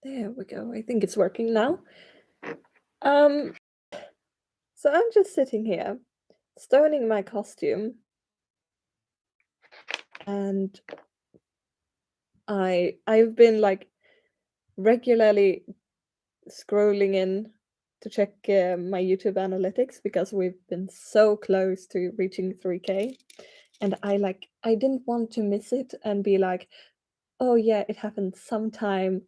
There we go. I think it's working now. Um, so I'm just sitting here, stoning my costume, and I've been like regularly scrolling in to check my YouTube analytics because we've been so close to reaching 3K, and I didn't want to miss it and be like, oh yeah, it happened sometime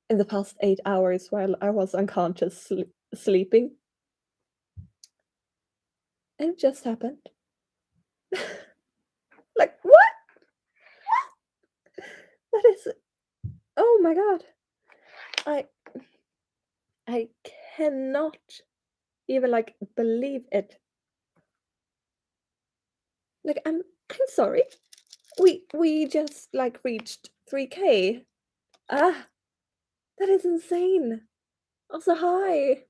in the past 8 hours while I was unconscious sleeping. And it just happened. Like, what? That is, oh my god. I I cannot even like believe it. Like I'm sorry. We just like reached 3K. Ah, that is insane. Also hi.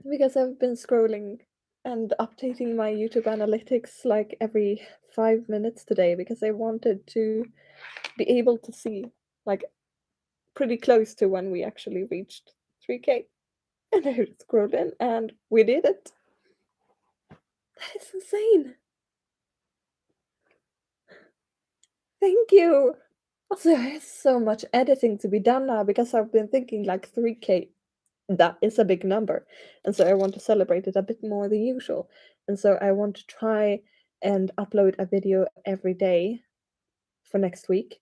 Because I've been scrolling and updating my YouTube analytics like every 5 minutes today because I wanted to be able to see like pretty close to when we actually reached 3K. And I scrolled in and we did it. That is insane. Thank you. Also, there's so much editing to be done now because I've been thinking like 3K, that is a big number. And so I want to celebrate it a bit more than usual. And so I want to try and upload a video every day for next week.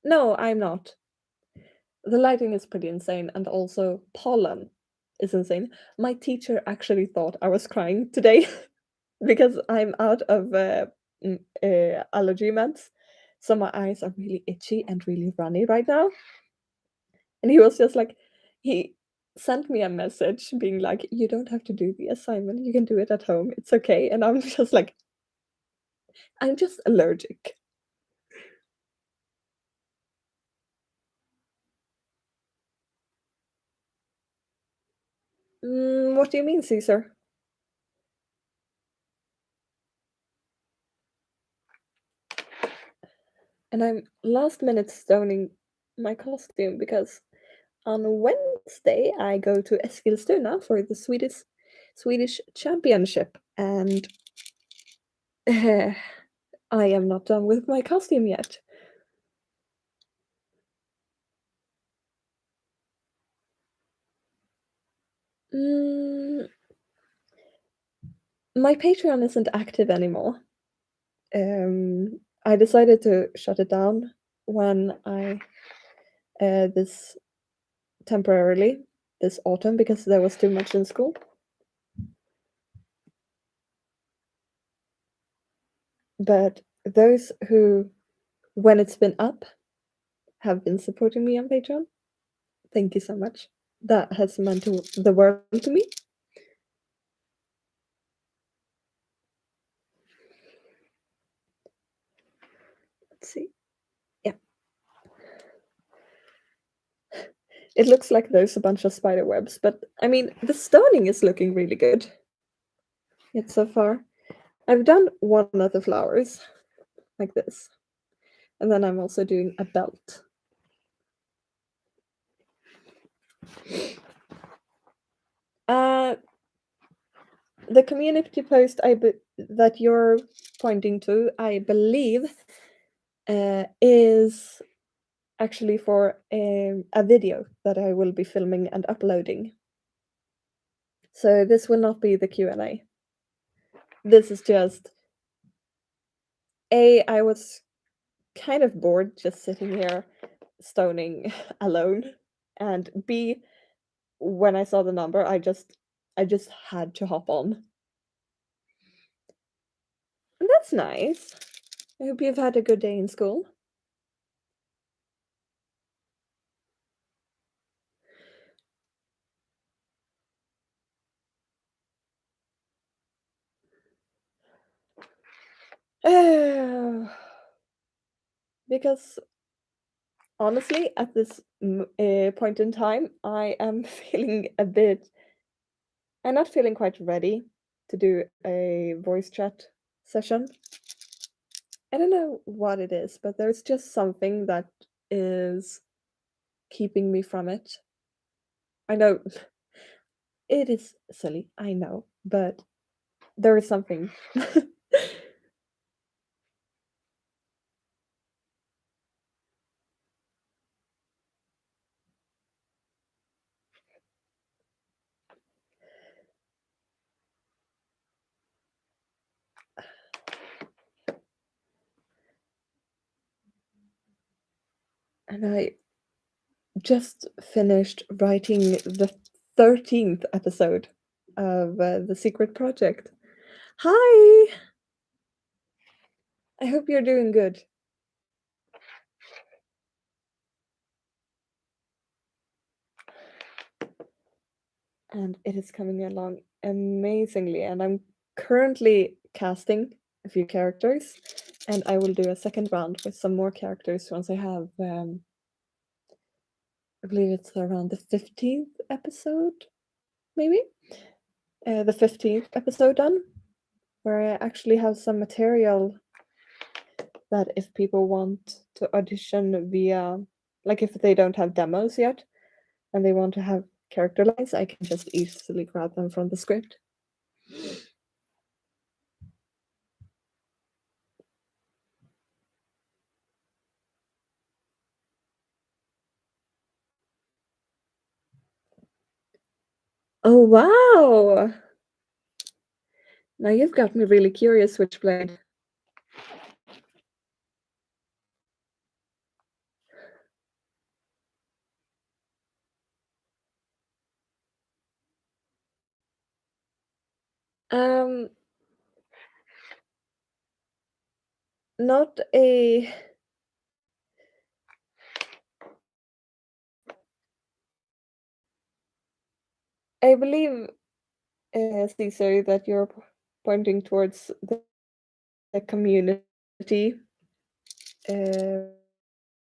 No, I'm not. The lighting is pretty insane, and also pollen is insane. My teacher actually thought I was crying today because I'm out of allergy meds. So my eyes are really itchy and really runny right now. And he was just like, he sent me a message being like, you don't have to do the assignment. You can do it at home. It's okay. And I'm just like, I'm just allergic. What do you mean, Caesar? And I'm last minute stoning my costume because on Wednesday I go to Eskilstuna for the Swedish championship, and I am not done with my costume yet. Mm, my Patreon isn't active anymore. I decided to shut it down when I this temporarily this autumn because there was too much in school. But those who, when it's been up, have been supporting me on Patreon, thank you so much. That has meant the world to me. Let's see. Yeah. It looks like there's a bunch of spider webs, but I mean, the stoning is looking really good. Yet so far. I've done one of the flowers, like this. And then I'm also doing a belt. Uh, the community post that you're pointing to, I believe, is actually for a video that I will be filming and uploading. So this will not be the Q&A. This is just I was kind of bored just sitting here stoning alone, and B, when I saw the number, I just had to hop on. And that's nice. I hope you've had a good day in school. Because honestly, at this point in time, I am feeling a bit. I'm not feeling quite ready to do a voice chat session. I don't know what it is, but there's just something that is keeping me from it. I know it is silly, I know, but there is something. And I just finished writing the 13th episode of The Secret Project. Hi! I hope you're doing good. And it is coming along amazingly. And I'm currently casting a few characters, and I will do a second round with some more characters once I have, I believe it's around the 15th episode, maybe? The 15th episode done, where I actually have some material that if people want to audition via, like if they don't have demos yet and they want to have character lines, I can just easily grab them from the script. Oh, wow! Now you've got me really curious, Switchblade. Um, not a I believe, Caesar, that you're pointing towards the community, um,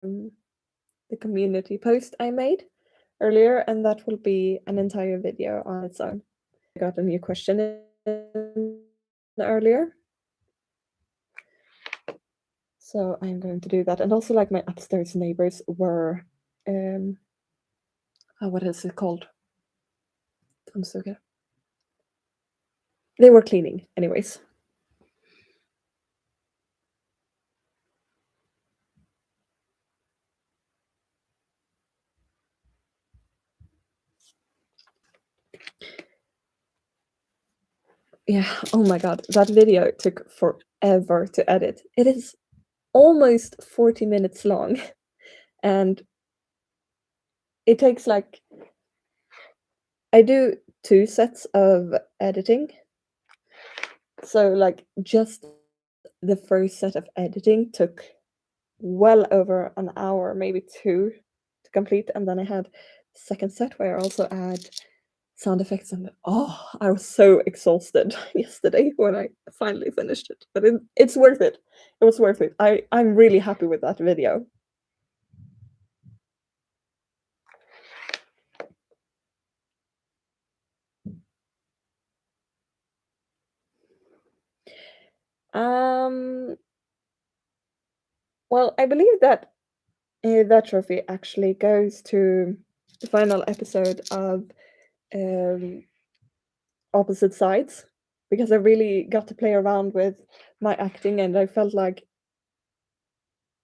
the community post I made earlier, and that will be an entire video on its own. I got a new question in earlier, so I'm going to do that. And also, like my upstairs neighbors were, oh, what is it called? Dammsuger. They were cleaning, anyways. Yeah, oh my god, that video took forever to edit. It is almost 40 minutes long, and it takes, like I do 2 sets of editing, so, like, just the first set of editing took well over an hour, maybe 2 to complete, and then I had second set where I also add sound effects, and oh, I was so exhausted yesterday when I finally finished it, but it's worth it. It was worth it. I'm really happy with that video. Um, well, I believe that, that trophy actually goes to the final episode of, um, Opposite Sides, because I really got to play around with my acting, and I felt like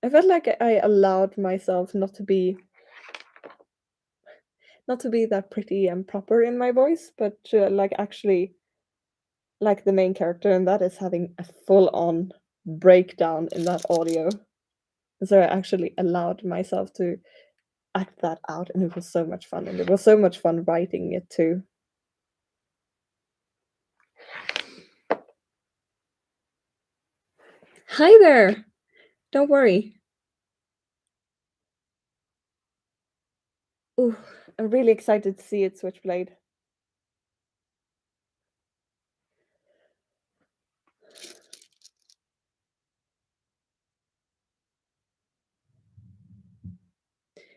I allowed myself not to be that pretty and proper in my voice, but to, like, actually like the main character, and that is having a full-on breakdown in that audio. So I actually allowed myself to act that out, and it was so much fun, and it was so much fun writing it too. Hi there! Don't worry. Ooh, I'm really excited to see it, Switchblade.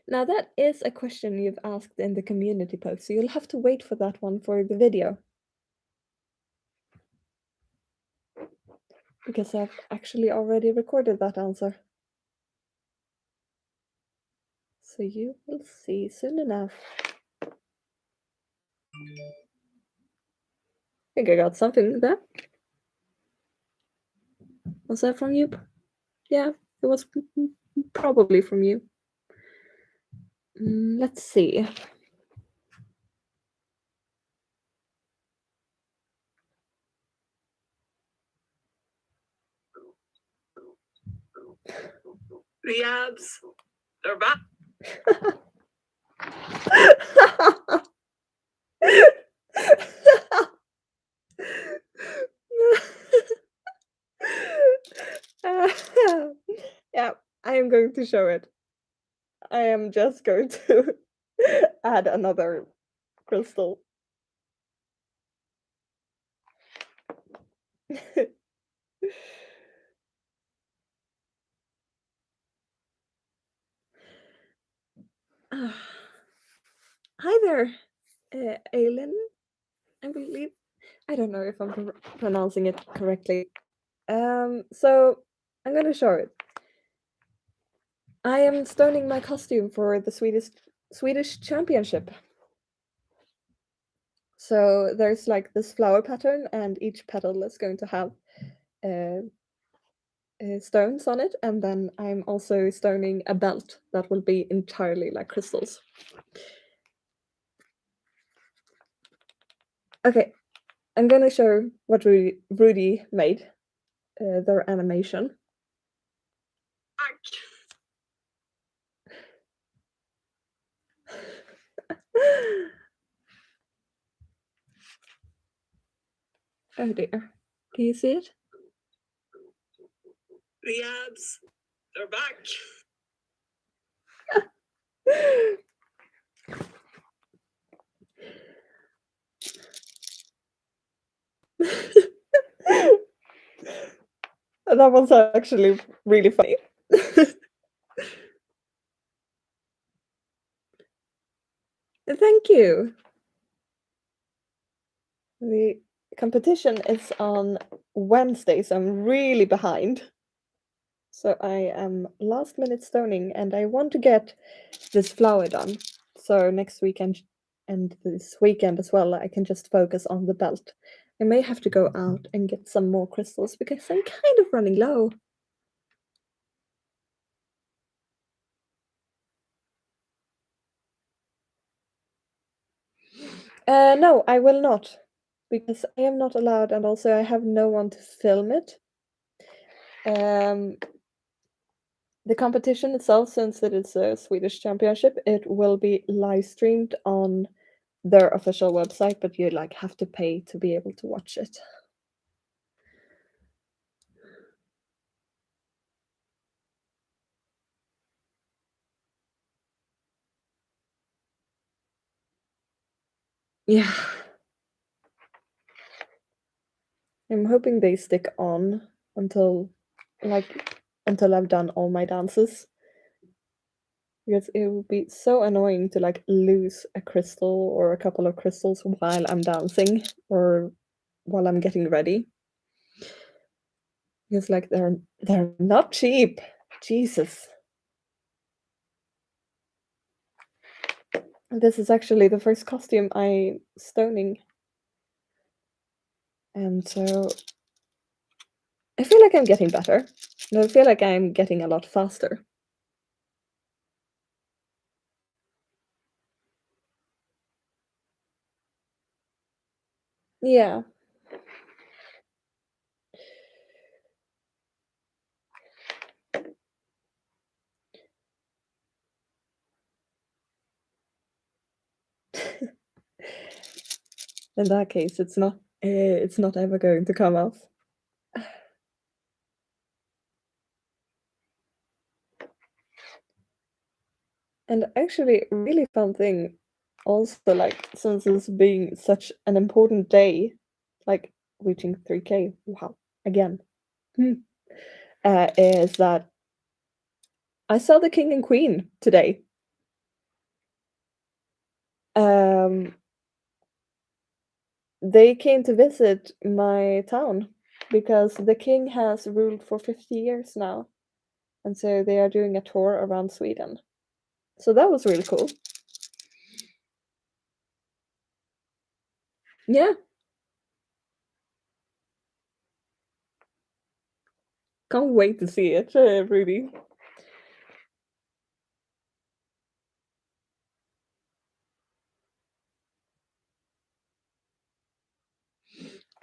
Now that is a question you've asked in the community post, so you'll have to wait for that one for the video. because I've actually already recorded that answer. So you will see soon enough. I think I got something there. Was that from you? Yeah, it was probably from you. Let's see. The abs, they're back. Yeah, I am going to show it. I am just going to add another crystal. Ah, hi there, Aylin. I believe I don't know if I'm pronouncing it correctly. So I'm gonna show it. I am stoning my costume for the Swedish championship. So there's like this flower pattern, and each petal is going to have uh, stones on it, and then I'm also stoning a belt that will be entirely like crystals. Okay, I'm gonna show what Rudy made, their animation. Oh dear, can you see it? The abs, they're back. That was actually really funny. Thank you. The competition is on Wednesday, so I'm really behind. So I am last minute stoning, and I want to get this flower done. So next weekend and this weekend as well, I can just focus on the belt. I may have to go out and get some more crystals because I'm kind of running low. No, I will not, because I am not allowed, and also I have no one to film it. Um, the competition itself, since it is a Swedish championship, it will be live streamed on their official website, but you like have to pay to be able to watch it. Yeah. I'm hoping they stick on until until I've done all my dances. Because it would be so annoying to like lose a crystal or a couple of crystals while I'm dancing or while I'm getting ready. Because like they're not cheap. Jesus. This is actually the first costume I stoning. And so I feel like I'm getting better. And I feel like I'm getting a lot faster. Yeah. In that case, it's not ever going to come off. And actually, a really fun thing, also, like, since it's being such an important day, like reaching 3K, wow, again, hmm, is that I saw the king and queen today. Um, they came to visit my town because the king has ruled for 50 years now, and so they are doing a tour around Sweden. So that was really cool. Yeah, can't wait to see it, really.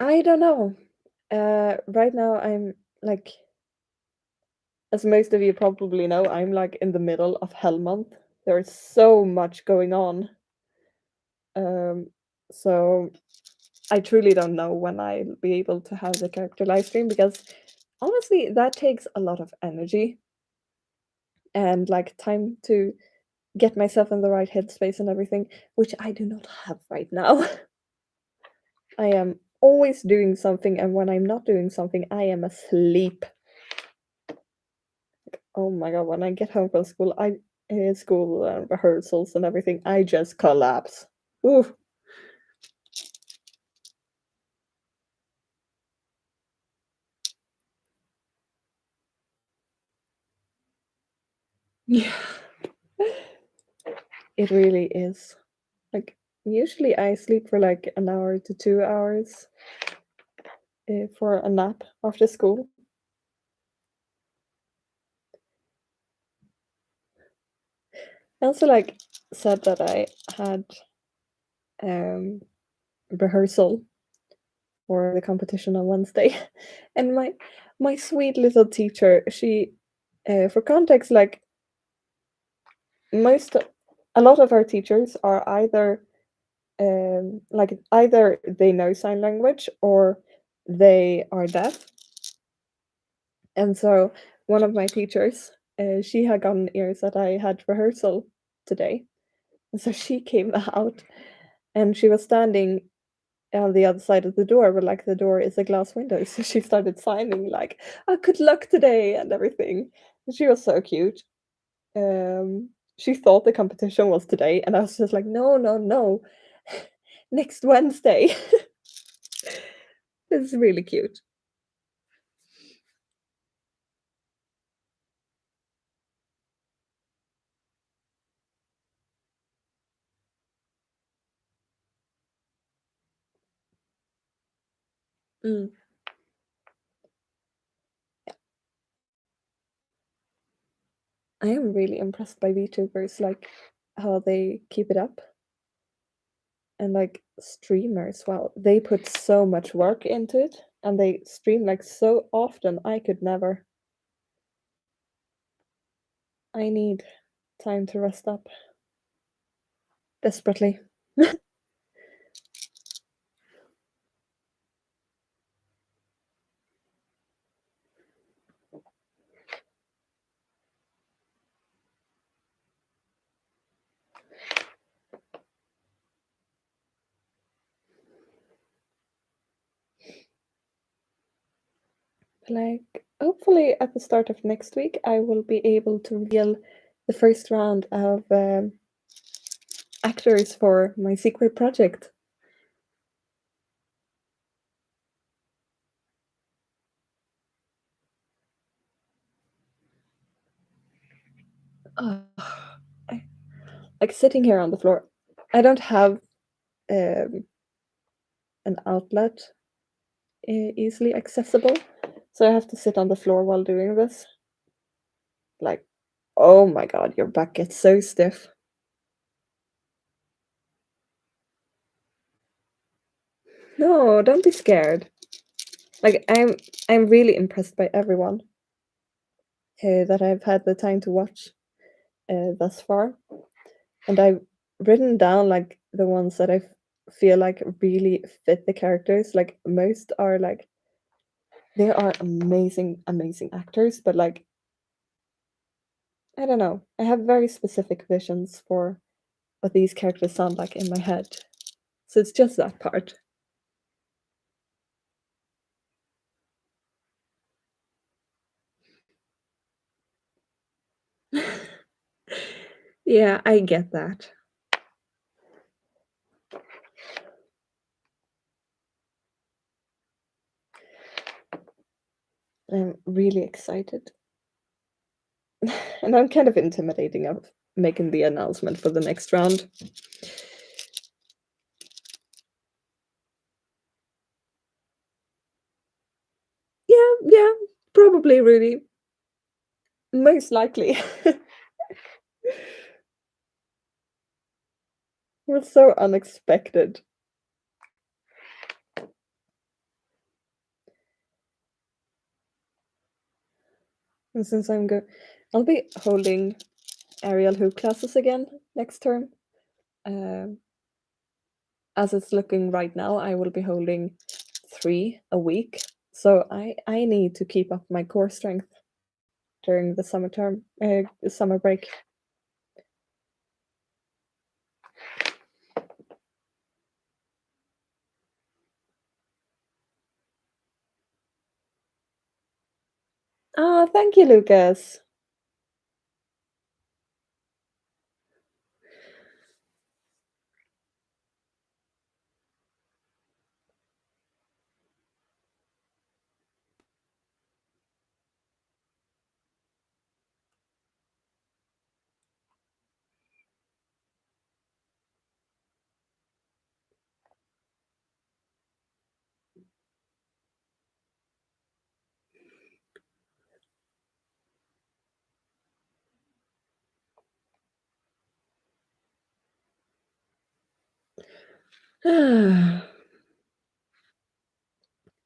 I don't know. Right now I'm like, as most of you probably know, I'm like in the middle of Hell Month. There's so much going on. Um, so I truly don't know when I'll be able to have the character live stream because honestly, that takes a lot of energy and like time to get myself in the right headspace and everything, which I do not have right now. I am always doing something, and when I'm not doing something, I am asleep. Oh my god, when I get home from school, school rehearsals and everything, I just collapse. Ooh. Yeah. It really is. Like usually I sleep for like an hour to 2 hours for a nap after school. I also like said that I had um rehearsal for the competition on Wednesday, and my sweet little teacher, she for context, like most a lot of our teachers are either like either they know sign language or they are deaf. And so one of my teachers, she had gotten ears that I had rehearsal today. And so she came out and she was standing on the other side of the door, but like the door is a glass window. So she started signing like, "Oh, good luck today," and everything. And she was so cute. She thought the competition was today, and I was just like, "No, no, no, next Wednesday." It's really cute. Mm. I am really impressed by VTubers, like how they keep it up, and like streamers. Wow, they put so much work into it, and they stream like so often. I could never. I need time to rest up desperately. Like, hopefully, at the start of next week, I will be able to reveal the first round of actors for my secret project. Ugh, I, like sitting here on the floor, I don't have um, an outlet easily accessible, so I have to sit on the floor while doing this. Like, oh my god, your back gets so stiff. No, don't be scared. Like, I'm really impressed by everyone that I've had the time to watch thus far, and I've written down like the ones that feel like really fit the characters. Like most are like they are amazing, amazing actors, but like I don't know, I have very specific visions for what these characters sound like in my head. So it's just that part. Yeah, I get that. I'm really excited. And I'm kind of intimidating of making the announcement for the next round. Yeah, yeah, probably really. Most likely. Was so unexpected. And since I'll be holding aerial hoop classes again next term. Um, as it's looking right now, I will be holding 3 a week. So I need to keep up my core strength during the summer break. Oh, thank you, Lucas.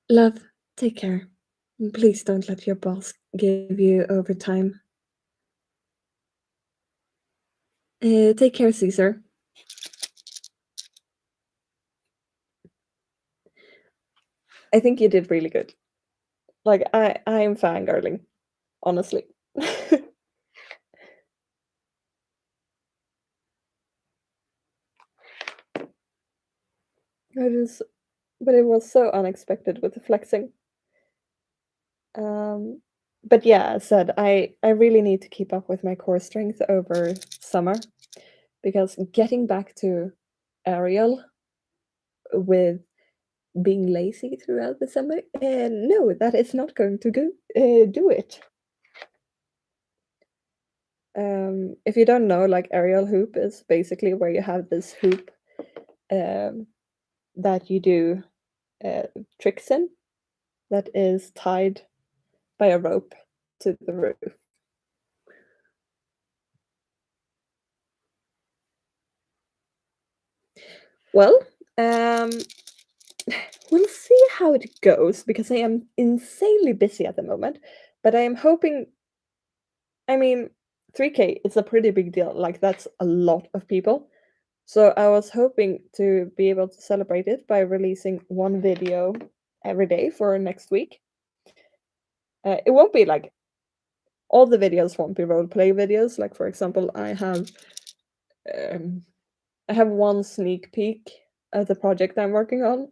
Love, take care. And please don't let your boss give you overtime. Take care, Caesar. I think you did really good. Like I'm fangirling, honestly. It is, but it was so unexpected with the flexing. Um, but yeah, as said, I really need to keep up with my core strength over summer because getting back to aerial with being lazy throughout the summer, no, that is not going to do it. If you don't know, like aerial hoop is basically where you have this hoop um, that you do uh, tricks in that is tied by a rope to the roof. Well, um, we'll see how it goes because I am insanely busy at the moment. But I am hoping, I mean, 3K is a pretty big deal. Like, that's a lot of people. So I was hoping to be able to celebrate it by releasing one video every day for next week. It won't be like all the videos won't be role play videos. Like for example, um, I have one sneak peek of the project I'm working on.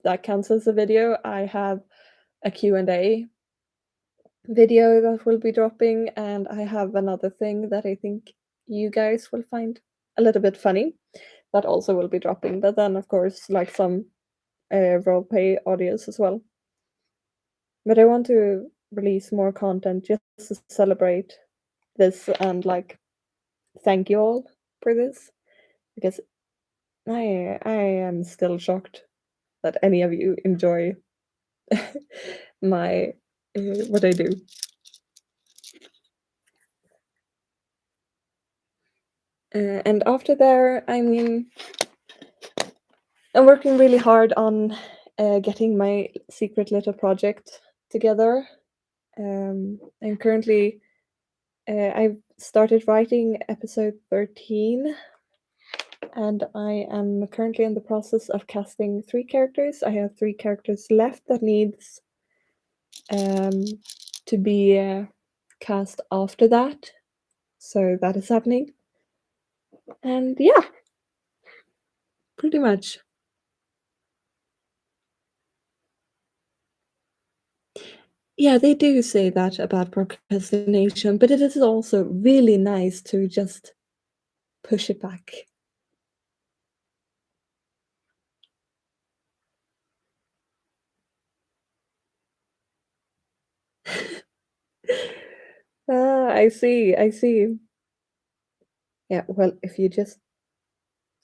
That counts as a video. I have a Q&A video that will be dropping, and I have another thing that I think you guys will find a little bit funny that also will be dropping. But then, of course, like some roleplay audios as well. But I want to release more content just to celebrate this and like thank you all for this because I am still shocked that any of you enjoy my what I do. And after there, I mean, I'm working really hard on getting my secret little project together. I'm currently I've started writing episode 13, and I am currently in the process of casting 3 characters. I have 3 characters left that needs um, to be cast after that. So that is happening. And yeah, pretty much. Yeah, they do say that about procrastination, but it is also really nice to just push it back. Ah, I see, I see. Yeah, well, if you just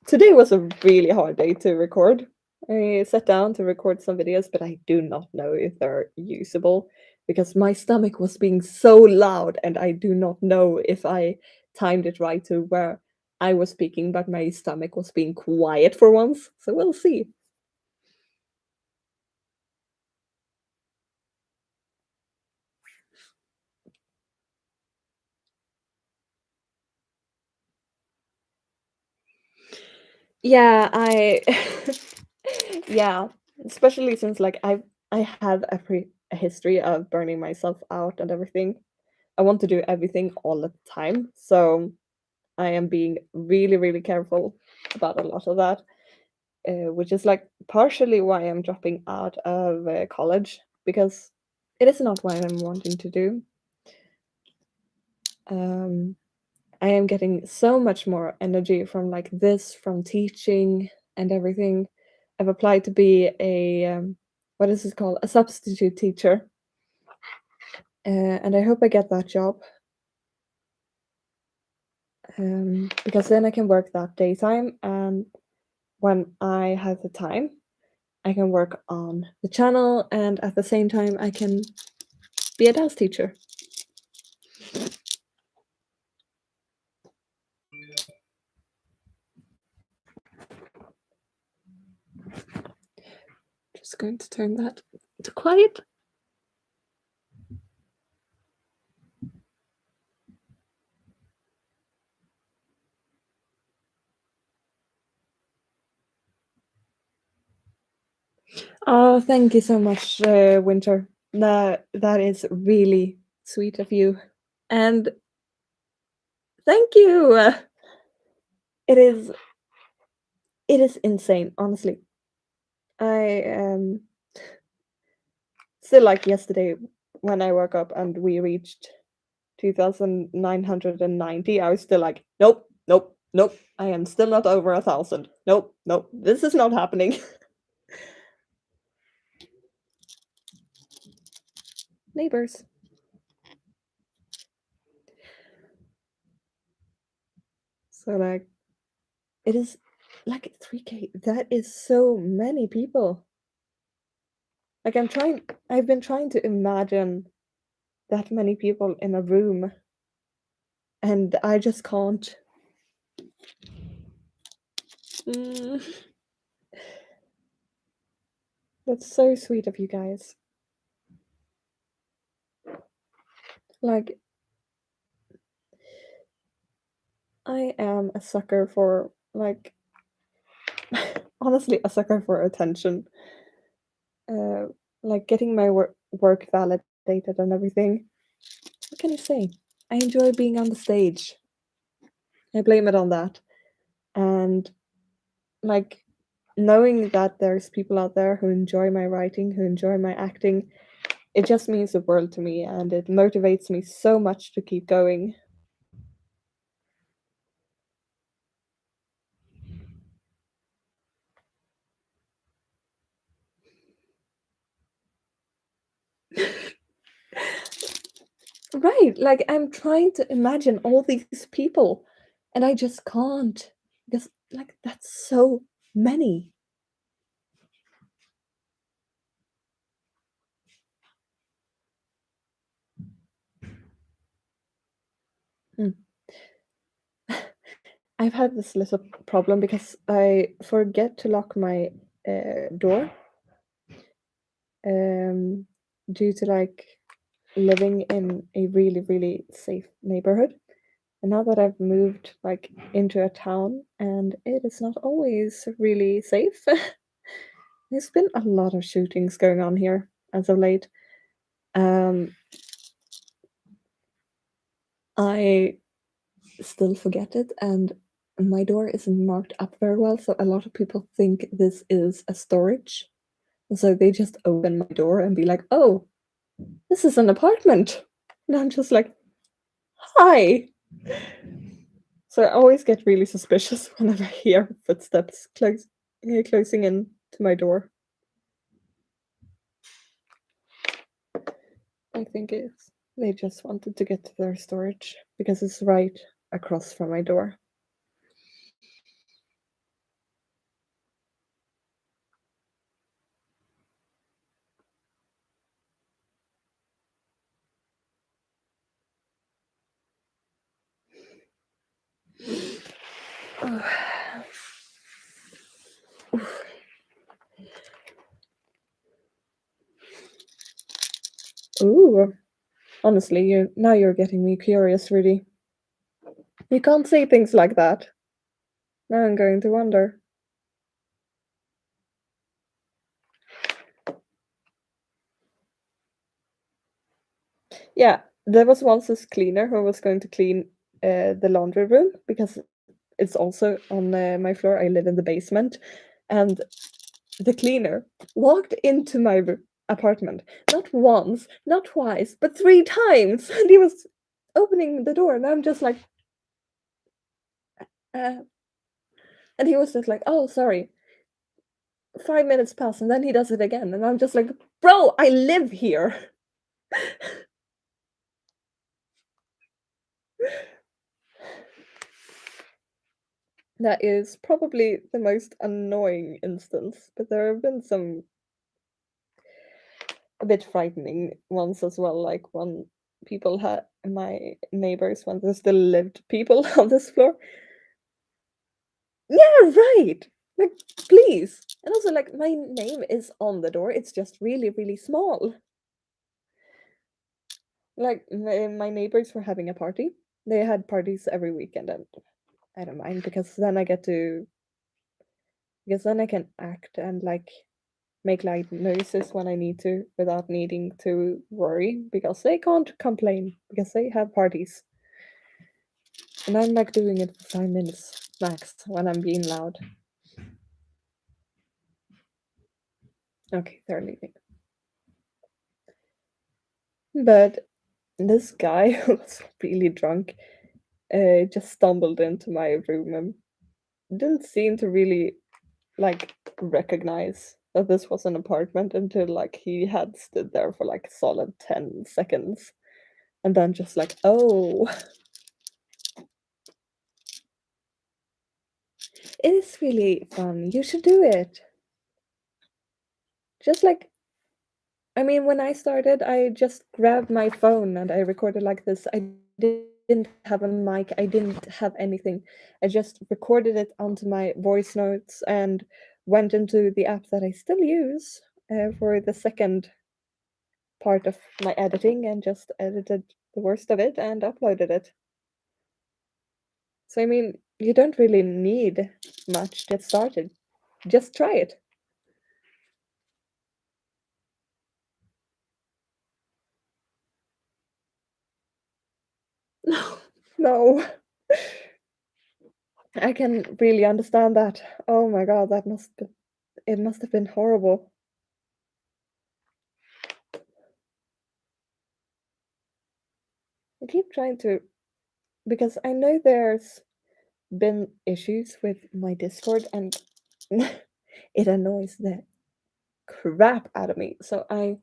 today was a really hard day to record. I sat down to record some videos, but I do not know if they're usable because my stomach was being so loud, and I do not know if I timed it right to where I was speaking, but my stomach was being quiet for once. So we'll see. Yeah, I yeah, especially since like I have a history of burning myself out and everything. I want to do everything all the time. So I am being really, really careful about a lot of that, which is like partially why I'm dropping out of college because it is not what I'm wanting to do. Um, I am getting so much more energy from like this, from teaching and everything. I've applied to be a what is it called? A substitute teacher, and I hope I get that job because then I can work that daytime, and when I have the time, I can work on the channel, and at the same time, I can be a dance teacher. Just going to turn that to quiet. Oh, thank you so much, Winter. That is really sweet of you, and thank you. It is it is insane, honestly. I still like yesterday when I woke up and we reached 2,990. I was still like, nope, nope, nope. I am still not over 1,000. Nope, nope. This is not happening. Neighbors. So like it is like 3K. That is so many people. Like I've been trying to imagine that many people in a room and I just can't. Mm, that's so sweet of you guys. Like I am a sucker for like honestly a sucker for attention. Uh like getting my work validated and everything. What can I say? I enjoy being on the stage. I blame it on that. And like knowing that there's people out there who enjoy my writing, who enjoy my acting, it just means the world to me and it motivates me so much to keep going. Right, like I'm trying to imagine all these people and I just can't because like that's so many. Mm. I've had this little problem because I forget to lock my door um, due to like living in a really, really safe neighborhood. And now that I've moved like into a town and it is not always really safe, there's been a lot of shootings going on here as of late. Um, I still forget it, and my door isn't marked up very well, so a lot of people think this is a storage. So they just open my door and be like, "Oh, this is an apartment." And I'm just like, "Hi." So I always get really suspicious whenever I hear footsteps closing in to my door. I think it is. They just wanted to get to their storage because it's right across from my door. Ooh, honestly, you're getting me curious, Rudy. You can't say things like that. Now I'm going to wonder. Yeah, there was once this cleaner who was going to clean the laundry room because it's also on my floor. I live in the basement, and the cleaner walked into my apartment not once, not twice, but 3 times, and he was opening the door, and I'm just like, uh, and he was just like, "Oh, sorry." 5 minutes pass, and then he does it again, and I'm just like, "Bro, I live here." That is probably the most annoying instance, but there have been some a bit frightening ones as well, like when people had my neighbors when there still lived people on this floor. Yeah, right. Like, please. And also, like, my name is on the door. It's just really, really small. Like, my neighbors were having a party. They had parties every weekend, and I don't mind because then I can act and like make light noises when I need to without needing to worry because they can't complain because they have parties. And I'm like doing it for 5 minutes max when I'm being loud. Okay, they're leaving. But this guy who was really drunk just stumbled into my room and didn't seem to really like recognize that this was an apartment until like he had stood there for like a solid 10 seconds and then just like, oh, it is really fun. You should do it. Just like, I mean, when I started, I just grabbed my phone and I recorded like this. I didn't have a mic, I didn't have anything. I just recorded it onto my voice notes and went into the app that I still use for the second part of my editing and just edited the worst of it and uploaded it. So, I mean, you don't really need much to get started. Just try it. No, no. I can really understand that. Oh my god, it must have been horrible. I keep trying to because I know there's been issues with my Discord and it annoys the crap out of me. So I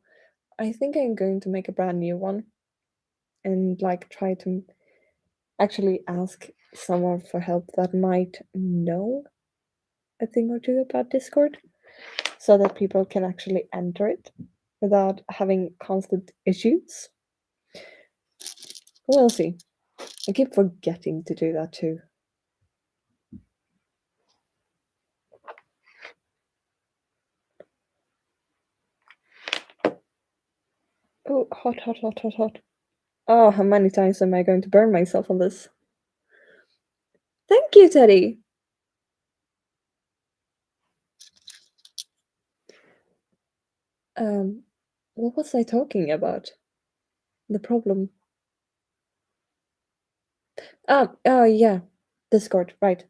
think I'm going to make a brand new one and like try to actually ask someone for help that might know a thing or two about Discord so that people can actually enter it without having constant issues. We'll see. I keep forgetting to do that too. Oh, hot, hot, hot, hot, hot. Oh, how many times am I going to burn myself on this? Thank you, Teddy. What was I talking about? The problem. Oh yeah, Discord, right.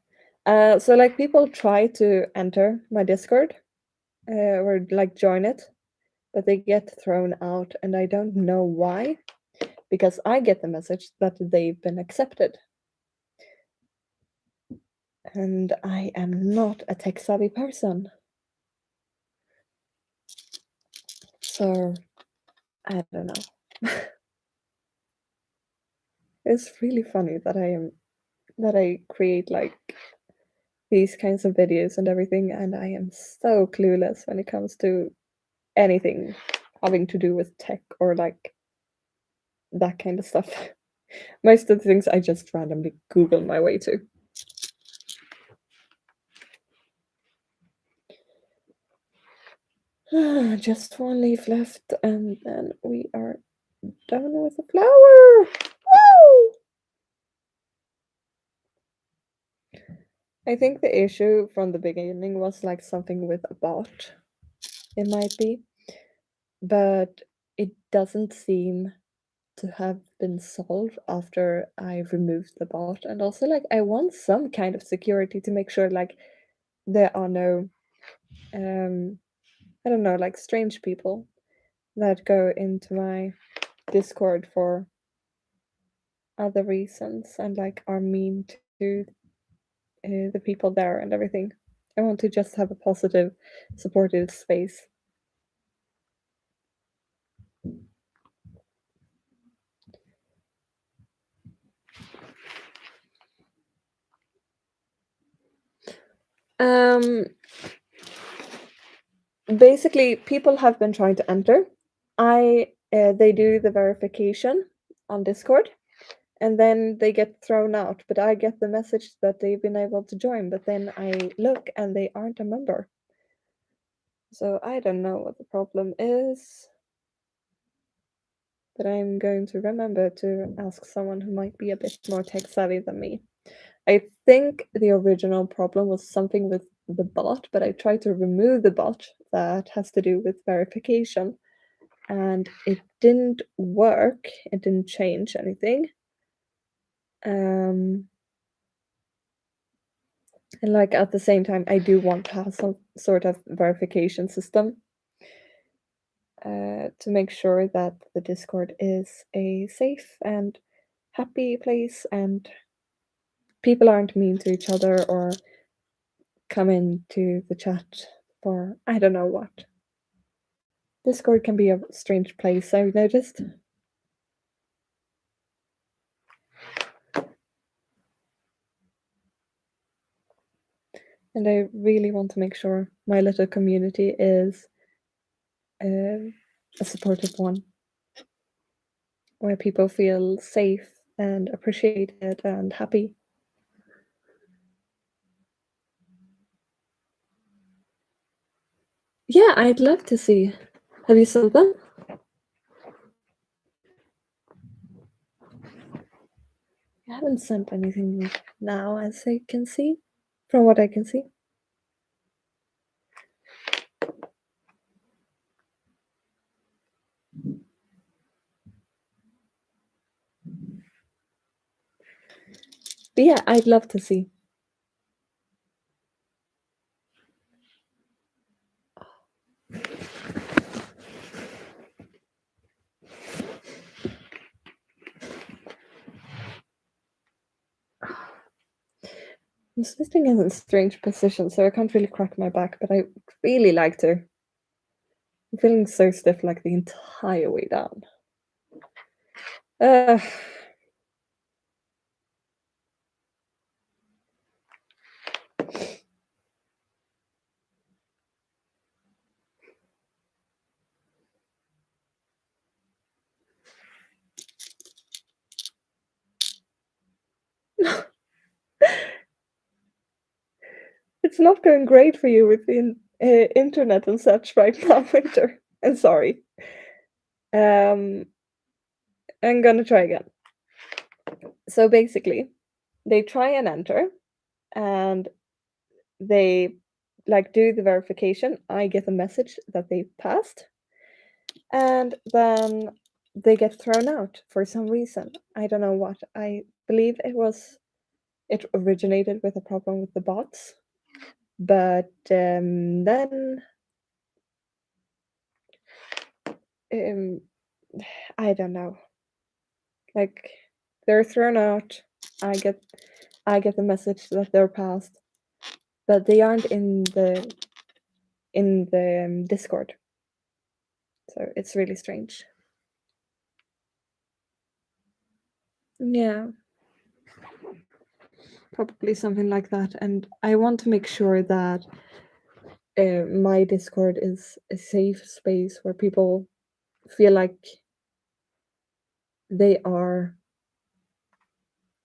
So like people try to enter my Discord, or like join it, but they get thrown out, and I don't know why, because I get the message that they've been accepted. And I am not a tech savvy person. So I don't know. It's really funny that I create like these kinds of videos and everything, and I am so clueless when it comes to anything having to do with tech or like that kind of stuff. Most of the things I just randomly Google my way to. Just one leaf left, and then we are done with the flower. Woo! I think the issue from the beginning was like something with a bot. It might be, but it doesn't seem to have been solved after I removed the bot. And also, like, I want some kind of security to make sure, like, there are no, um, I don't know, like strange people that go into my Discord for other reasons and like are mean to the people there and everything. I want to just have a positive, supportive space. Um, Basically, people have been trying to enter. They do the verification on Discord, and then they get thrown out. But I get the message that they've been able to join. But then I look, and they aren't a member. So I don't know what the problem is. But I'm going to remember to ask someone who might be a bit more tech savvy than me. I think the original problem was something with the bot, but I tried to remove the bot that has to do with verification, and it didn't work. It didn't change anything. And like at the same time, I do want to have some sort of verification system to make sure that the Discord is a safe and happy place and people aren't mean to each other or come into the chat for I don't know what. Discord can be a strange place, I've noticed. And I really want to make sure my little community is a supportive one, where people feel safe and appreciated and happy. Yeah, I'd love to see. Have you sent them? I haven't sent anything now, as I can see, from what I can see. But yeah, I'd love to see. I'm sitting in a strange position, so I can't really crack my back, but I really like to. I'm feeling so stiff like the entire way down. Uh, it's not going great for you with the internet and such right now, Winter. I'm sorry. I'm gonna try again. So basically, they try and enter, and they like do the verification. I get a message that they passed, and then they get thrown out for some reason. I don't know what. I believe it originated with a problem with the bots, but then um, I don't know. Like they're thrown out. I get I get the message that they're passed, but they aren't in the Discord. So it's really strange. Yeah, probably something like that. And I want to make sure that my Discord is a safe space where people feel like they are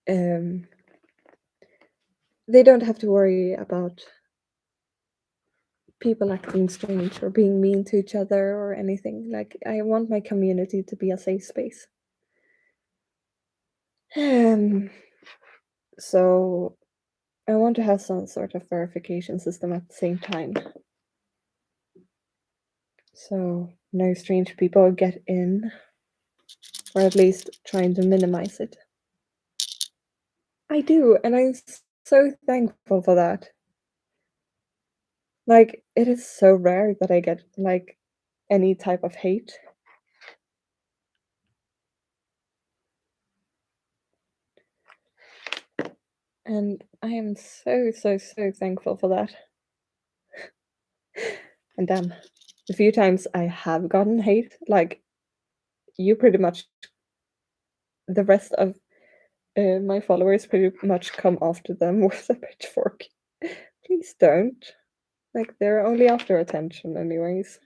um they don't have to worry about people acting strange or being mean to each other or anything. Like I want my community to be a safe space. Um so I want to have some sort of verification system at the same time. So no strange people get in, or at least trying to minimize it. I do, and so thankful for that. Like, it is so rare that I get, like, any type of hate. And I am so, so, so thankful for that. And damn, the few times I have gotten hate, like, you pretty much, the rest of my followers pretty much come after them with a pitchfork. Please don't. Like, they're only after attention, anyways.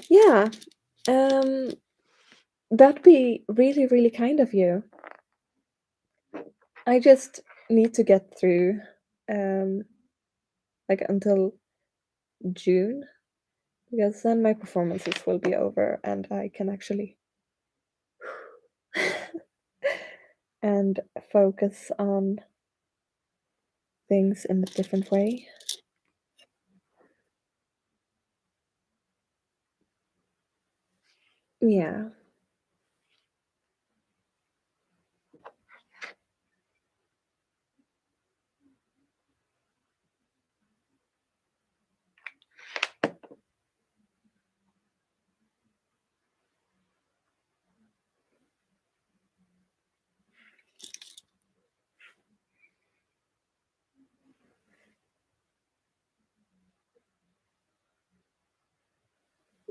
Yeah, um, that'd be really, really kind of you. I just need to get through, um, like until June, because then my performances will be over and I can actually and focus on things in a different way. Yeah,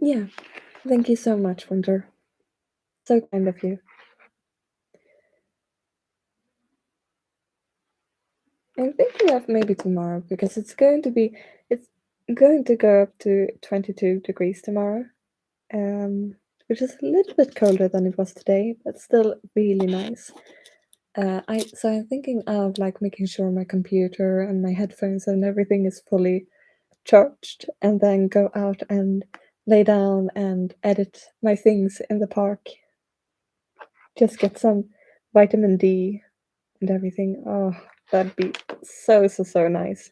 yeah. Thank you so much, Winter. So kind of you. I'm thinking of maybe tomorrow because it's going to go up to 22 degrees tomorrow. Which is a little bit colder than it was today, but still really nice. I'm thinking of like making sure my computer and my headphones and everything is fully charged, and then go out and lay down and edit my things in the park. Just get some vitamin D and everything. Oh, that'd be so so so nice.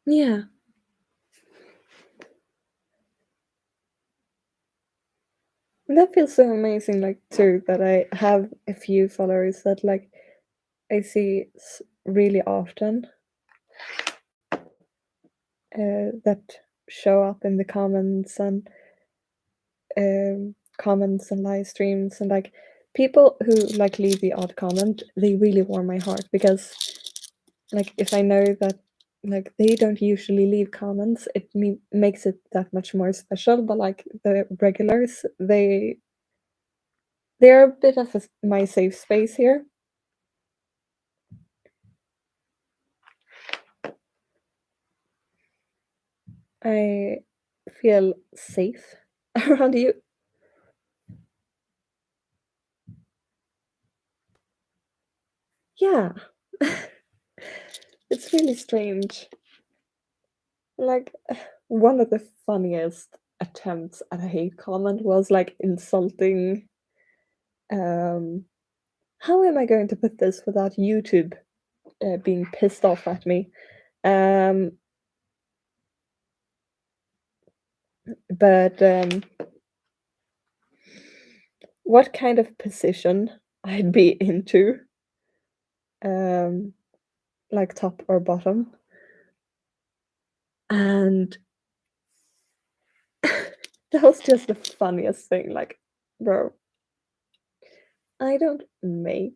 Yeah, and that feels so amazing. Like too, that I have a few followers that like I see really often that show up in the comments and live streams, and like people who like leave the odd comment, they really warm my heart because like if I know that like they don't usually leave comments, makes it that much more special. But like the regulars, they're a bit of my safe space here. I feel safe around you. Yeah, it's really strange. Like, one of the funniest attempts at a hate comment was like insulting. Um, how am I going to put this without YouTube being pissed off at me? Um, but what kind of position I'd be into? um, like top or bottom. And that was just the funniest thing. Like, bro, I don't make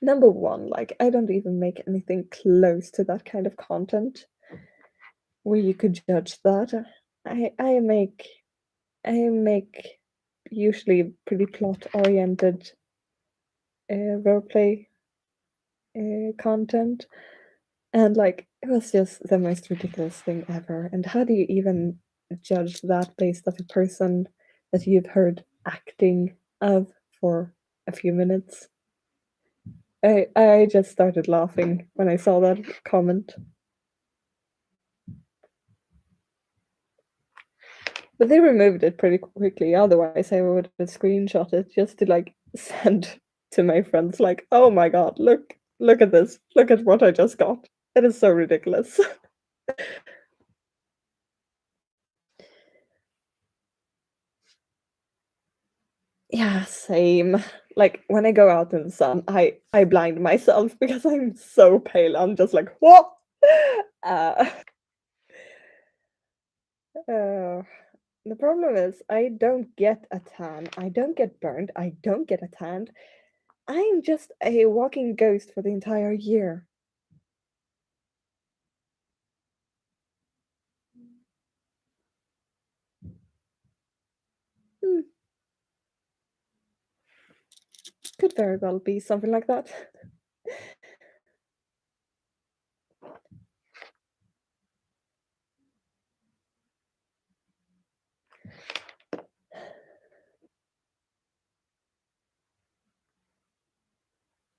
number one, like I don't even make anything close to that kind of content where you could judge that. I make usually pretty plot oriented roleplay content, and like it was just the most ridiculous thing ever. And how do you even judge that based off a person that you've heard acting of for a few minutes? I just started laughing when I saw that comment. But they removed it pretty quickly, otherwise I would have screenshot it just to, like, send to my friends, like, "Oh my god, look at this. Look at what I just got. It is so ridiculous." Yeah, same. Like, when I go out in the sun, I blind myself because I'm so pale. I'm just like, "What?" Uh, uh, the problem is I don't get a tan, I don't get burned, I don't get a tan. I'm just a walking ghost for the entire year. Hmm, could very well be something like that.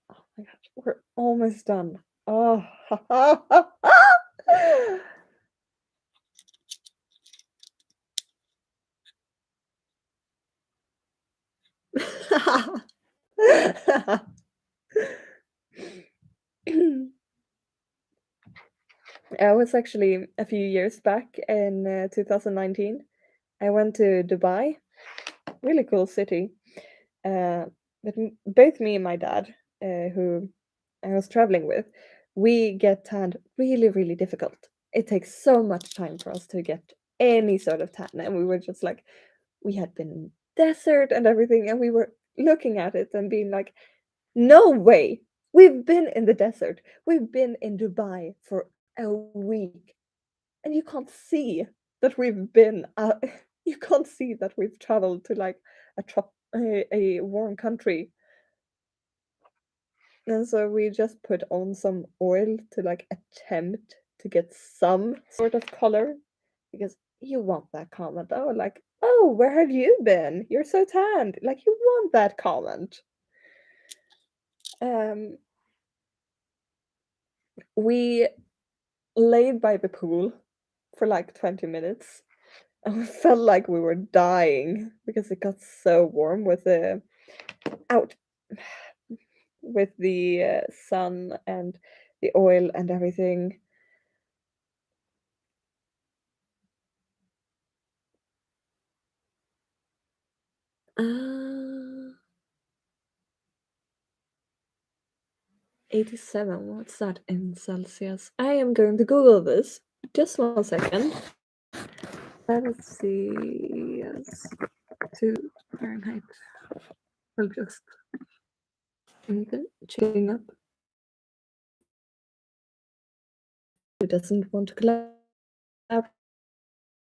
Oh my god, we're almost done. Oh. I was actually a few years back in 2019. I went to Dubai, really cool city. Uh, but both me and my dad, who I was traveling with, we get tanned really, really difficult. It takes so much time for us to get any sort of tan, and we were just like, we had been in desert and everything, and we were looking at it and being like, no way. We've been in the desert. We've been in Dubai for a week, and you can't see that we've been. You can't see that we've traveled to like a warm country. And so we just put on some oil to like attempt to get some sort of color because you want that comment. Oh, like, oh, where have you been? You're so tanned. Like, you want that comment. Um, we laid by the pool for like 20 minutes and we felt like we were dying because it got so warm with the out with the sun and the oil and everything. 87, what's that in Celsius? I am going to Google this. Just 1 second. Let's see. Yes. To Fahrenheit. I'll just checking up. Who doesn't want to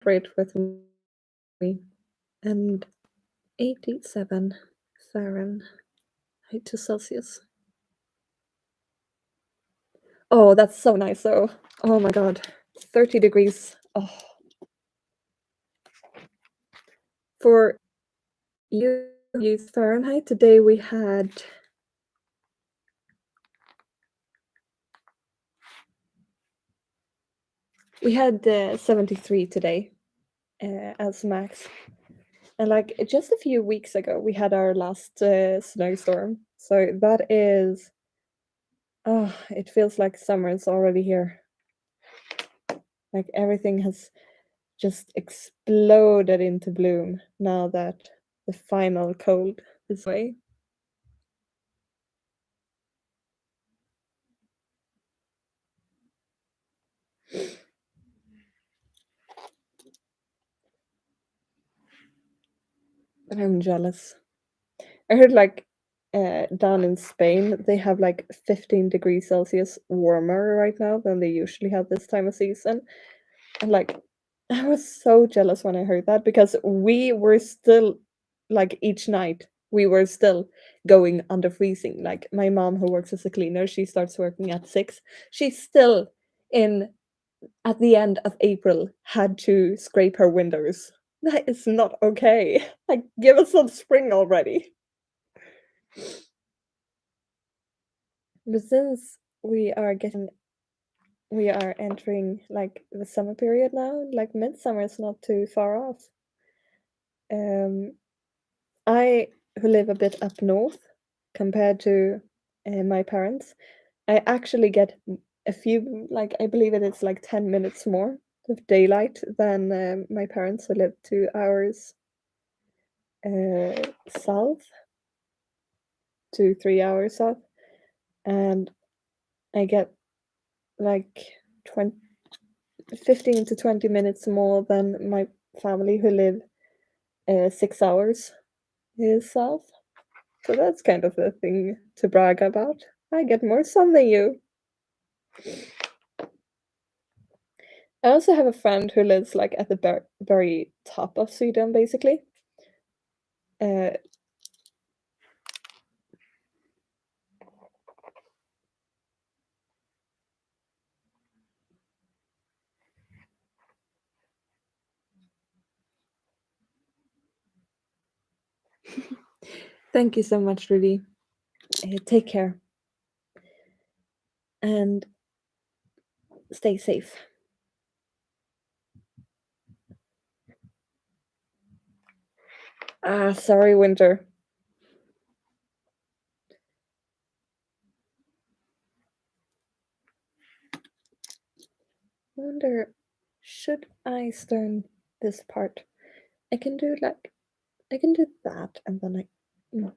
collaborate with me? And 87 Fahrenheit to Celsius. Oh, that's so nice though. Oh my god. 30 degrees. Oh. For you use Fahrenheit, today we had 73 today as max. And like just a few weeks ago, we had our last snowstorm. So that is, oh, it feels like summer is already here. Like everything has just exploded into bloom now that the final cold is away. I'm jealous. I heard like down in Spain they have like 15 degrees Celsius warmer right now than they usually have this time of season. And like I was so jealous when I heard that because we were still like each night we were still going under freezing. Like my mom who works as a cleaner, she starts working at 6. She's still in at the end of April had to scrape her windows. That is not okay. Like give us some spring already. But since we are entering like the summer period now, like midsummer is not too far off. Um, I who live a bit up north compared to my parents, I actually get a few like I believe it is like 10 minutes more of daylight than my parents who live 2 hours south, 2 3 hours south, and I get like 20 15 to 20 minutes more than my family who live 6 hours south. So that's kind of a thing to brag about. I get more sun than you. I also have a friend who lives like at the very top of Sweden, basically. Uh, Thank you so much, Rudy. Take care and stay safe. Ah, sorry, Winter. I wonder, should I stern this part? I can do like I can do that, and then mm.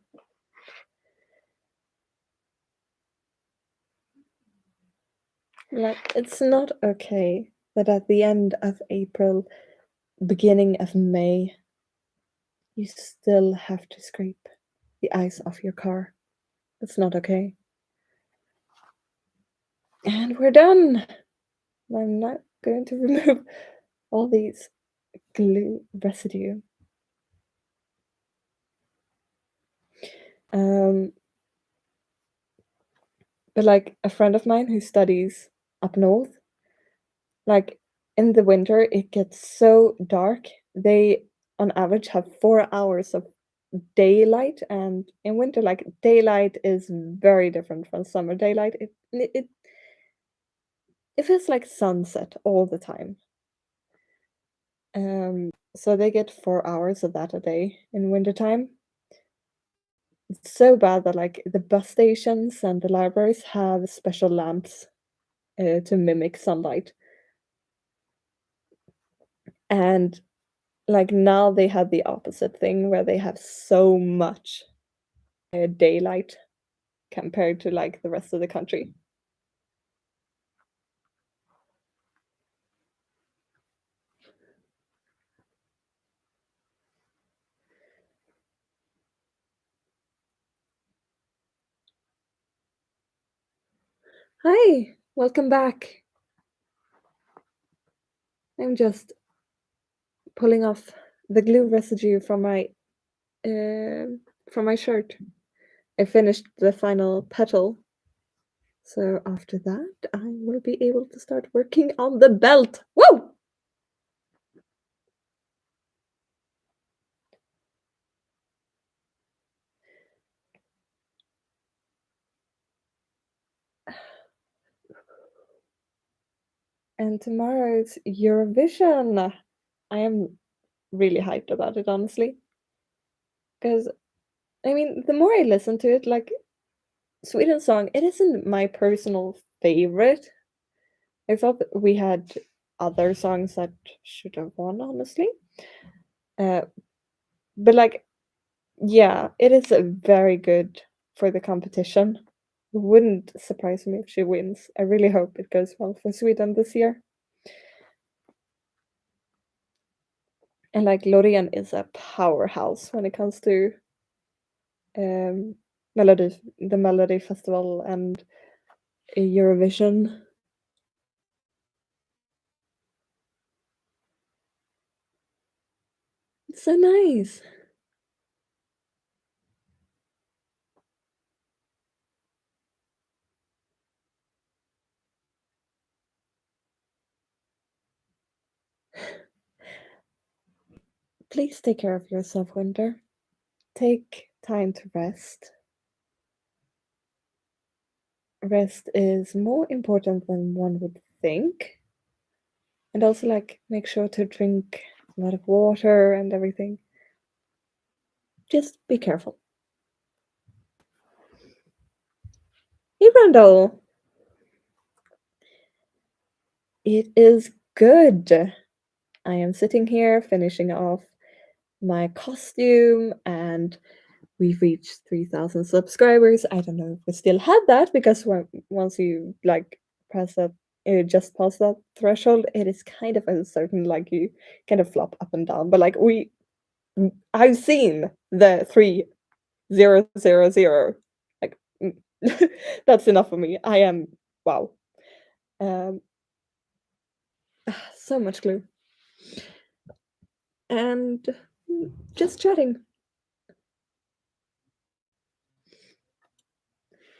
Like it's not okay that at the end of April, beginning of May, you still have to scrape the ice off your car. It's not okay. And we're done. I'm not going to remove all these glue residue. Um, but like a friend of mine who studies up north, like in the winter, it gets so dark. They, on average, have 4 hours of daylight, and in winter, like daylight is very different from summer daylight. It feels like sunset all the time. So they get 4 hours of that a day in wintertime. It's so bad that like the bus stations and the libraries have special lamps to mimic sunlight. And like now they have the opposite thing where they have so much daylight compared to like the rest of the country. Hi, welcome back. I'm just pulling off the glue residue from my shirt. I finished the final petal, so after that I will be able to start working on the belt. Woo! And tomorrow's Eurovision. I am really hyped about it, honestly, because I mean, the more I listen to it, like Sweden song, it isn't my personal favorite. I thought that we had other songs that should have won, honestly. Uh, but like, yeah, it is very good for the competition. It wouldn't surprise me if she wins. I really hope it goes well for Sweden this year. And like Loreen is a powerhouse when it comes to um, the Melody Festival and Eurovision. It's so nice. Please take care of yourself, Winter. Take time to rest. Rest is more important than one would think. And also, like, make sure to drink a lot of water and everything. Just be careful. Hey, Brandel. It is good. I am sitting here finishing off my costume, and we've reached 3,000 subscribers. I don't know if we still had that because once you like press that, just past that threshold, it is kind of uncertain. Like you kind of flop up and down. But like I've seen the 3,000. Like that's enough for me. I am wow. Um, so much glue and just chatting.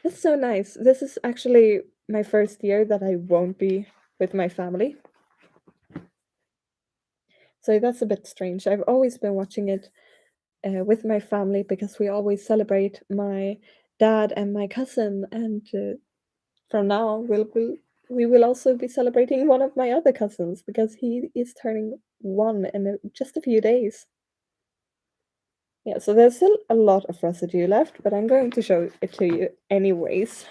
That's so nice. This is actually my first year that I won't be with my family. So that's a bit strange. I've always been watching it with my family because we always celebrate my dad and my cousin, and from now we will also be celebrating one of my other cousins because he is turning 1 in just a few days. Yeah, so there's still a lot of residue left, but I'm going to show it to you anyways.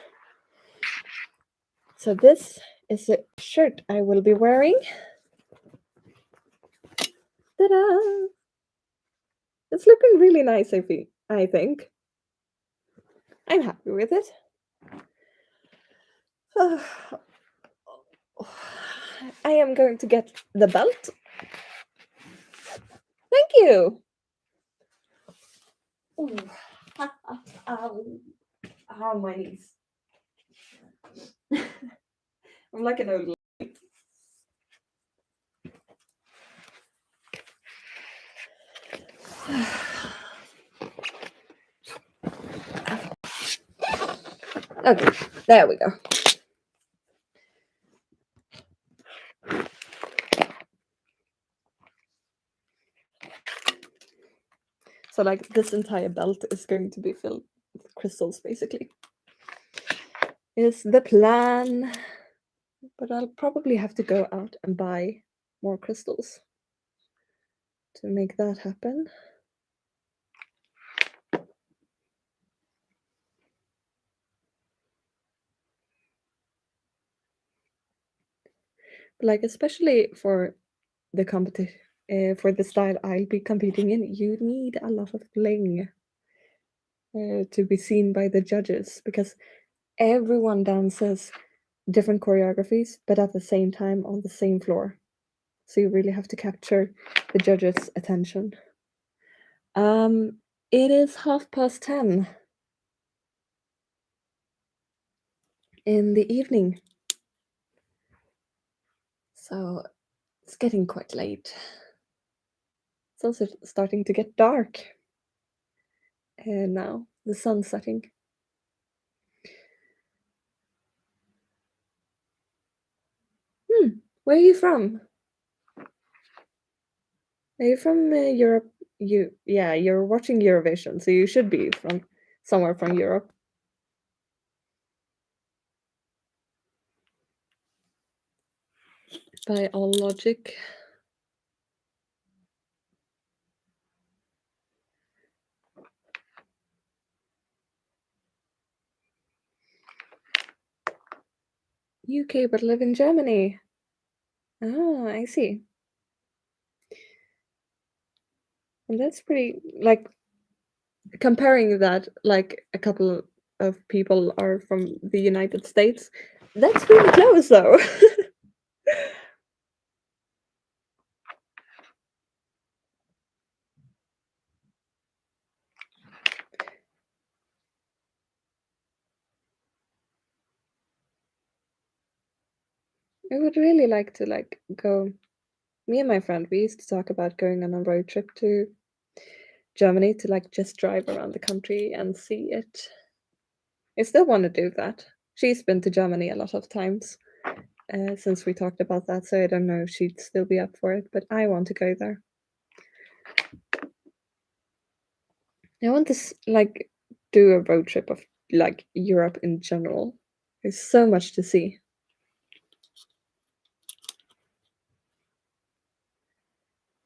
So this is a shirt I will be wearing. Ta-da! It's looking really nice, I think. I'm happy with it. I am going to get the belt. Thank you. Ooh. Ow, my knees. I'm like an old lady. Okay, there we go. So like this entire belt is going to be filled with crystals, basically. Is the plan. But I'll probably have to go out and buy more crystals to make that happen. Like especially for the competition, for the style I'll be competing in, you need a lot of bling to be seen by the judges because everyone dances different choreographies, but at the same time on the same floor. So you really have to capture the judges' attention. It is 10:30 in the evening. So it's getting quite late. It's also starting to get dark. And now the sun's setting. Where are you from? Are you from Europe? You're watching Eurovision, so you should be from somewhere from Europe. By all logic. UK, but live in Germany. Ah, I see. And that's pretty, like, comparing that, like, a couple of people are from the United States. That's really close, though. I would really like to like go. Me and my friend, we used to talk about going on a road trip to Germany to like just drive around the country and see it. I still want to do that. She's been to Germany a lot of times since we talked about that, so I don't know if she'd still be up for it, but I want to go there. I want to like do a road trip of like Europe in general. There's so much to see.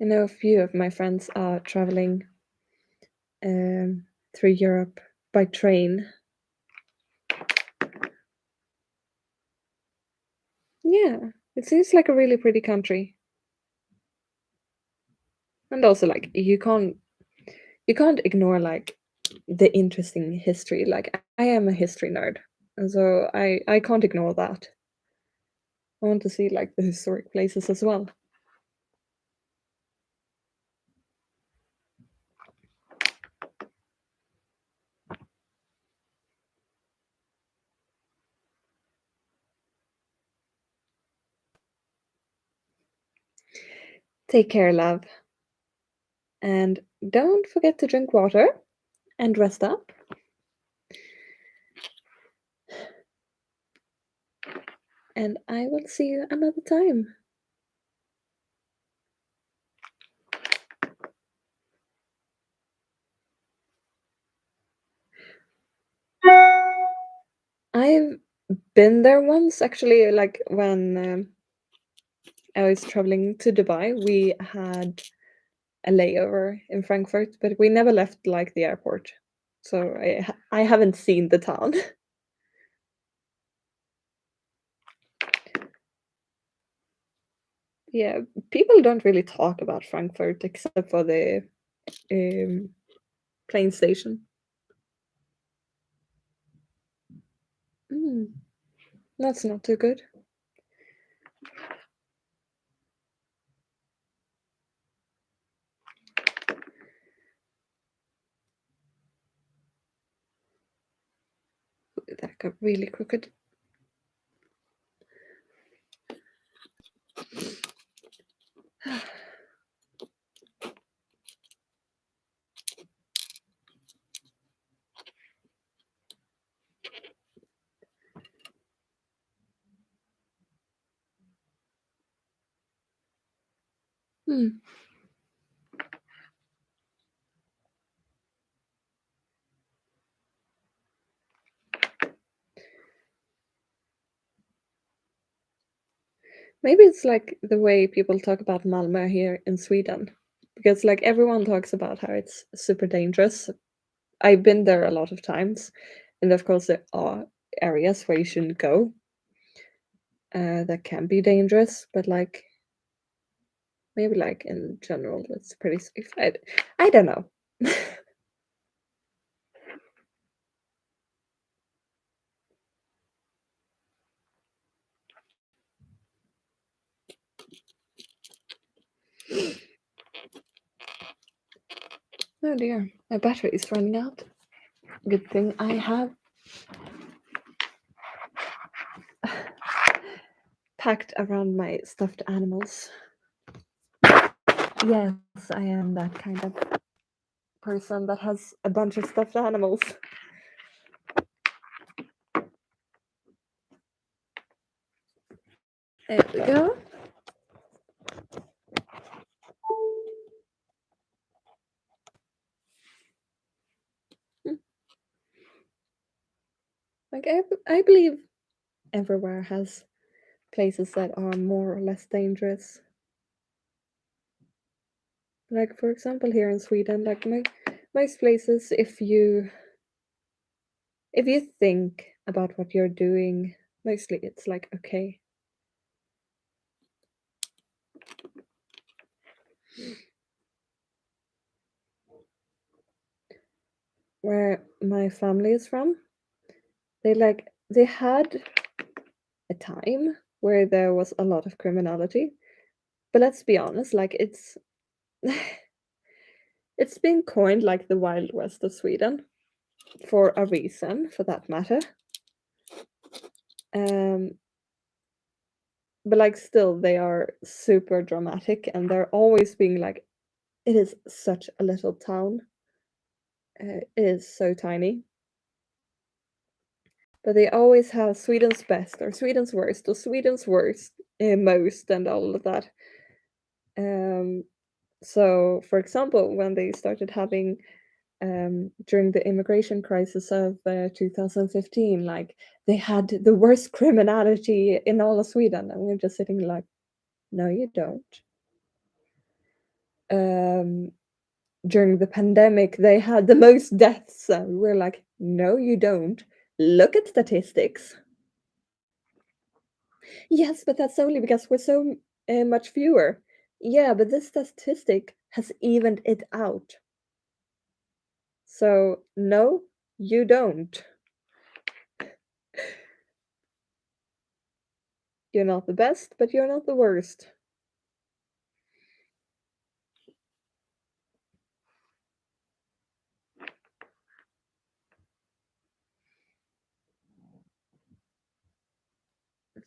I know a few of my friends are traveling through Europe by train. Yeah, it seems like a really pretty country. And also like you can't ignore like the interesting history. Like I am a history nerd. And so I can't ignore that. I want to see like the historic places as well. Take care, love. And don't forget to drink water and rest up. And I will see you another time. I've been there once, actually, like when I was traveling to Dubai, we had a layover in Frankfurt, but we never left like the airport. So I haven't seen the town. Yeah, people don't really talk about Frankfurt except for the um, plane station. Mm, that's not too good. That got really crooked. Hmm. Maybe it's like the way people talk about Malmö here in Sweden. Because like everyone talks about how it's super dangerous. I've been there a lot of times. And of course there are areas where you shouldn't go that can be dangerous, but like maybe like in general it's pretty safe. I don't know. Oh dear, my battery is running out. Good thing I have packed around my stuffed animals. Yes, I am that kind of person that has a bunch of stuffed animals. There we go. Hmm. Like I believe everywhere has places that are more or less dangerous. Like for example, here in Sweden, like most places, if you think about what you're doing, mostly it's like okay. Where my family is from, they had a time where there was a lot of criminality. But let's be honest, like it's been coined like the Wild West of Sweden for a reason, for that matter. Um, but like still they are super dramatic and they're always being like, it is such a little town. It is so tiny. But they always have Sweden's best or Sweden's worst or Sweden's worst, most and all of that. Um, so, for example, when they started having during the immigration crisis of 2015, like they had the worst criminality in all of Sweden, and we're just sitting like, no, you don't. Um, During the pandemic, they had the most deaths, and we're like, no, you don't. Look at statistics. Yes, but that's only because we're so much fewer. Yeah, but this statistic has evened it out. So, no, you don't. You're not the best, but you're not the worst.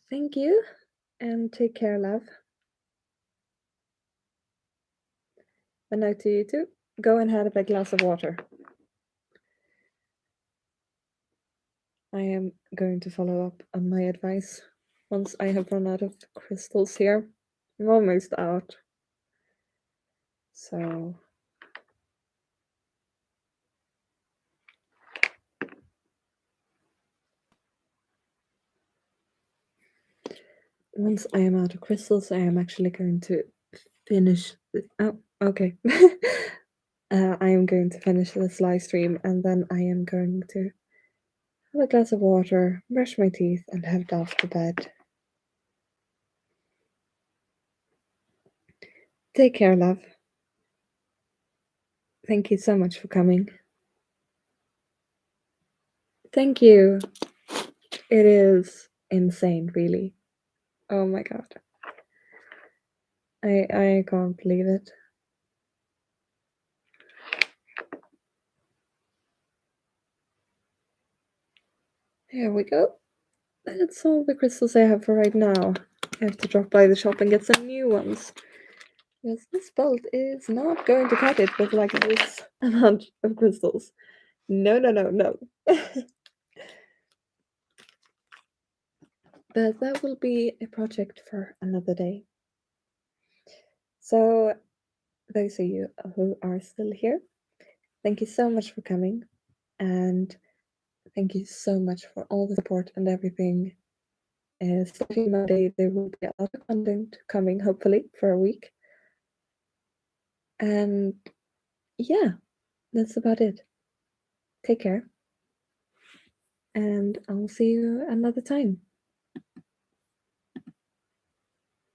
Thank you, and take care, love. And now to you too. Go and have a glass of water. I am going to follow up on my advice once I have run out of crystals here. I'm almost out. So once I am out of crystals, I am actually going to finish. Oh, okay. I am going to finish this live stream and then I am going to have a glass of water, brush my teeth, and head off to bed. Take care, love. Thank you so much for coming. Thank you. It is insane, really. Oh my god. I can't believe it. Here we go. That's all the crystals I have for right now. I have to drop by the shop and get some new ones. Because this belt is not going to cut it with like this amount of crystals. No, no, no, no. But that will be a project for another day. So, those of you who are still here, thank you so much for coming. And thank you so much for all the support and everything. Starting Monday, there will be a lot of content coming, hopefully, for a week. And yeah, that's about it. Take care. And I'll see you another time.